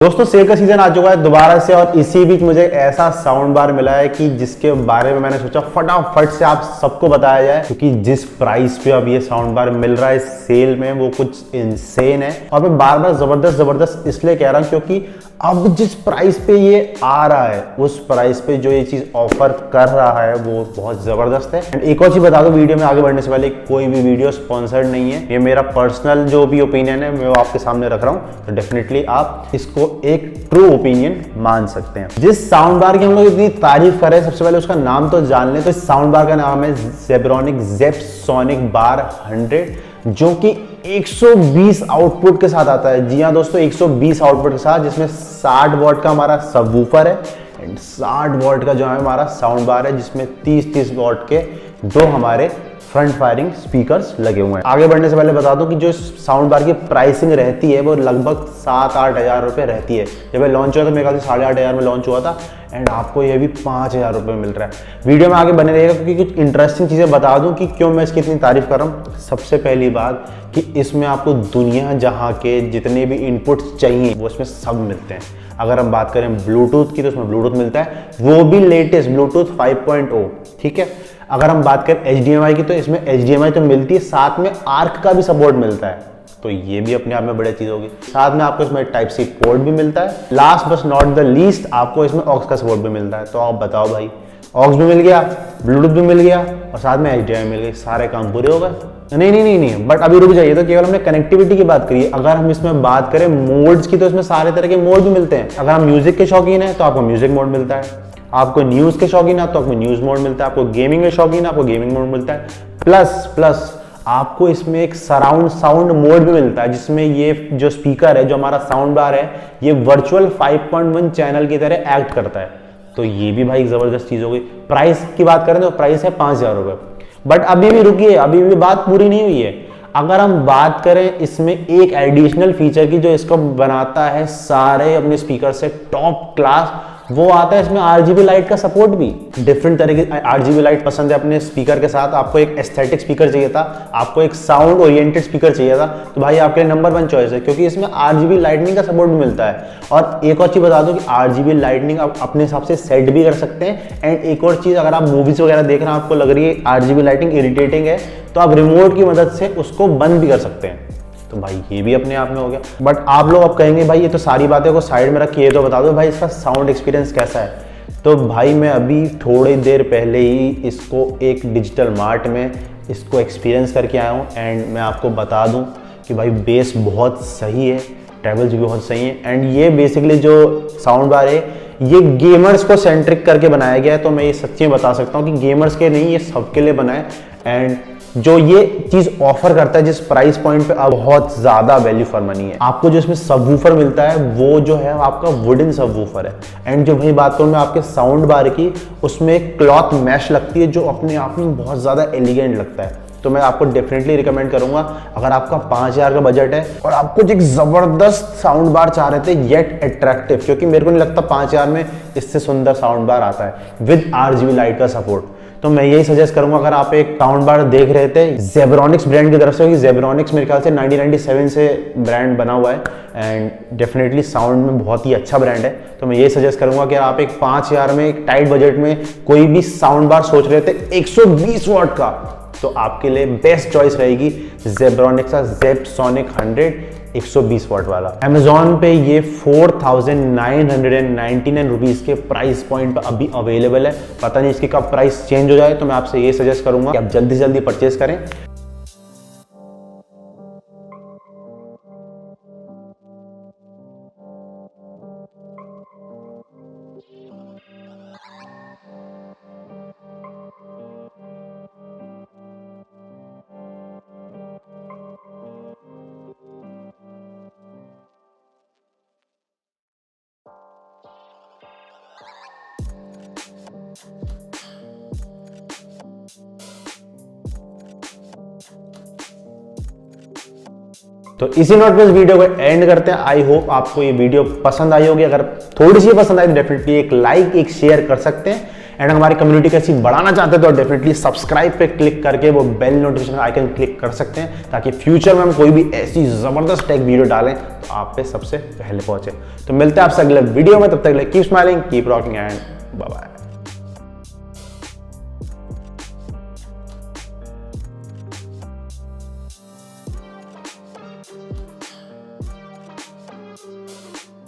दोस्तों सेल का सीजन आ चुका है दोबारा से और इसी बीच मुझे ऐसा साउंड बार मिला है कि जिसके बारे में मैंने सोचा फटाफट से आप सबको बताया जाए, क्योंकि जिस प्राइस पे अब ये साउंड बार मिल रहा है सेल में वो कुछ इंसेन है। और मैं बार बार जबरदस्त इसलिए कह रहा हूँ क्योंकि अब जिस प्राइस पे ये आ रहा है उस प्राइस पे जो ये चीज ऑफर कर रहा है वो बहुत जबरदस्त है। एंड एक और चीज बता दो, वीडियो में आगे बढ़ने से पहले कोई भी वीडियो स्पॉन्सर्ड नहीं है, ये मेरा पर्सनल जो भी ओपिनियन है मैं वो आपके सामने रख रहा हूँ, तो डेफिनेटली आप इसको एक ट्रू ओपिनियन मान सकते हैं। जिस साउंड बार की हम लोग इतनी तारीफ कर रहे हैं सबसे पहले उसका नाम तो जान लें। तो इस साउंड बार का नाम है जेब्रॉनिक जेपसोनिक बार 100, जो कि 120 आउटपुट के साथ आता है। जी हाँ दोस्तों, 120 आउटपुट के साथ, जिसमें 60 वॉट का हमारा सबवूफर है एंड 60 वॉट का जो है हमारा साउंड बार है, जिसमें 30 वॉट के दो हमारे फ्रंट फायरिंग स्पीकर्स लगे हुए हैं। आगे बढ़ने से पहले बता दूं कि जो साउंड बार की प्राइसिंग रहती है वो लगभग 7-8 हज़ार रुपये रहती है। जब ये लॉन्च हुआ तो मेरे ख्याल से 8,500 में लॉन्च हुआ था एंड आपको ये भी 5,000 रुपये मिल रहा है। वीडियो में आगे बने रहेगा क्योंकि कुछ इंटरेस्टिंग चीज़ें बता दूं कि क्यों मैं इसकी इतनी तारीफ कर रहा हूँ। सबसे पहली बात कि इसमें आपको दुनिया जहाँ के जितने भी इनपुट्स चाहिए वो इसमें सब मिलते हैं। अगर हम बात करें ब्लूटूथ की तो इसमें ब्लूटूथ मिलता है, वो भी लेटेस्ट ब्लूटूथ 5.0, ठीक है। अगर हम बात करें HDMI की तो इसमें HDMI तो मिलती है, साथ में आर्क का भी सपोर्ट मिलता है, तो ये भी अपने आप में बड़ी चीज होगी। साथ में आपको इसमें टाइप सी पोर्ट भी मिलता है। Last but not the least आपको इसमें ऑक्स का सपोर्ट भी मिलता है। तो आप बताओ भाई, ऑक्स भी मिल गया, ब्लूटूथ भी मिल गया और साथ में HDMI मिल गई, सारे काम पूरे हो गए। नहीं, बट अभी रुक जाइए, तो केवल हमने कनेक्टिविटी की बात करी है। अगर हम इसमें बात करें मोड्स की तो इसमें सारे तरह के मोड भी मिलते हैं। अगर हम म्यूजिक के शौकीन है तो आपको म्यूजिक मोड मिलता है, आपको न्यूज के शौकीन है तो आपको न्यूज मोड मिलता है, आपको गेमिंग के शौकीन है आपको गेमिंग मोड मिलता है। प्लस आपको इसमें एक सराउंड साउंड मोड भी मिलता है, जिसमें ये जो स्पीकर है, जो हमारा साउंड बार है, ये वर्चुअल 5.1 चैनल की तरह एक्ट करता है। तो ये भी भाई जबरदस्त चीज हो गई। प्राइस की बात करें तो प्राइस है 5,000 रुपये। बट अभी भी रुकिए, अभी भी बात पूरी नहीं हुई है। अगर हम बात करें इसमें एक एडिशनल फीचर की जो इसको बनाता है सारे अपने स्पीकर से टॉप क्लास, वो आता है इसमें RGB लाइट का सपोर्ट भी। डिफरेंट तरह की RGB लाइट पसंद है अपने स्पीकर के साथ। आपको एक एस्थेटिक स्पीकर चाहिए था, आपको एक साउंड ओरिएंटेड स्पीकर चाहिए था, तो भाई आपके लिए नंबर 1 चॉइस है, क्योंकि इसमें RGB लाइटनिंग का सपोर्ट भी मिलता है। और एक और चीज बता दो कि RGB लाइटनिंग आप अपने हिसाब से सेट भी कर सकते हैं। एंड एक और चीज, अगर आप मूवीज वगैरह देख रहे हैं, आपको लग रही है RGB लाइटिंग इरिटेटिंग है, तो आप रिमोट की मदद से उसको बंद भी कर सकते हैं। तो भाई ये भी अपने आप में हो गया। बट आप लोग अब कहेंगे भाई ये तो सारी बातें को साइड में रखिए, तो बता दो भाई इसका साउंड एक्सपीरियंस कैसा है। तो भाई मैं अभी थोड़ी देर पहले ही इसको एक डिजिटल मार्ट में इसको एक्सपीरियंस करके आया हूँ एंड मैं आपको बता दूँ कि भाई बेस बहुत सही है, ट्रेवल्स भी बहुत सही है। एंड ये बेसिकली जो साउंड बार है ये गेमर्स को सेंट्रिक करके बनाया गया है, तो मैं ये सच्ची में बता सकता हूँ कि गेमर्स के नहीं, ये सबके लिए बना है। एंड जो ये चीज ऑफर करता है जिस प्राइस पॉइंट पे, अब बहुत ज्यादा वैल्यू फॉर मनी है। आपको जो इसमें सबवूफर मिलता है वो जो है आपका वुडन सबवूफर है। एंड जो भाई बात करूं मैं आपके साउंड बार की, उसमें एक क्लॉथ मैश लगती है जो अपने आप में बहुत ज्यादा एलिगेंट लगता है। तो मैं आपको डेफिनेटली रिकमेंड करूंगा, अगर आपका 5,000 का बजट है और आप कुछ एक जबरदस्त साउंड बार चाह रहे थे येट अट्रैक्टिव, क्योंकि मेरे को नहीं लगता 5,000 में इससे सुंदर साउंड बार आता है विद RGB लाइट का सपोर्ट, तो मैं यही सजेस्ट करूंगा। अगर आप एक साउंड बार देख रहे थे जेब्रॉनिक्स ब्रांड की तरफ से, क्योंकि जेब्रॉनिक्स मेरे ख्याल से 1997 से ब्रांड बना हुआ है एंड डेफिनेटली साउंड में बहुत ही अच्छा ब्रांड है, तो मैं ये सजेस्ट करूंगा कि आप एक 5,000 में एक टाइट बजट में कोई भी साउंड बार सोच रहे थे 120 वॉट का, तो आपके लिए बेस्ट चॉइस रहेगी जेब्रॉनिक्स का जेपसोनिक 100 120 वॉट वाला। Amazon पे ये 4,999 रुपीज के प्राइस पॉइंट पर अभी अवेलेबल है। पता नहीं इसकी कब प्राइस चेंज हो जाए, तो मैं आपसे ये सजेस्ट करूंगा कि आप जल्दी से जल्दी परचेज करें। तो इसी नोट पे इस वीडियो को एंड करते हैं। आई होप आपको ये वीडियो पसंद आई होगी। अगर थोड़ी सी पसंद आई तो डेफिनेटली एक लाइक एक शेयर कर सकते हैं। एंड हमारी कम्युनिटी कैसी बढ़ाना चाहते हैं तो डेफिनेटली सब्सक्राइब पे क्लिक करके वो बेल नोटिफिकेशन आइकन क्लिक कर सकते हैं, ताकि फ्यूचर में हम कोई भी ऐसी जबरदस्त टेक वीडियो डालें तो आप पे सबसे पहले पहुंचे। तो मिलते हैं आपसे अगले वीडियो में, तब तक keep smiling, keep rocking and bye bye.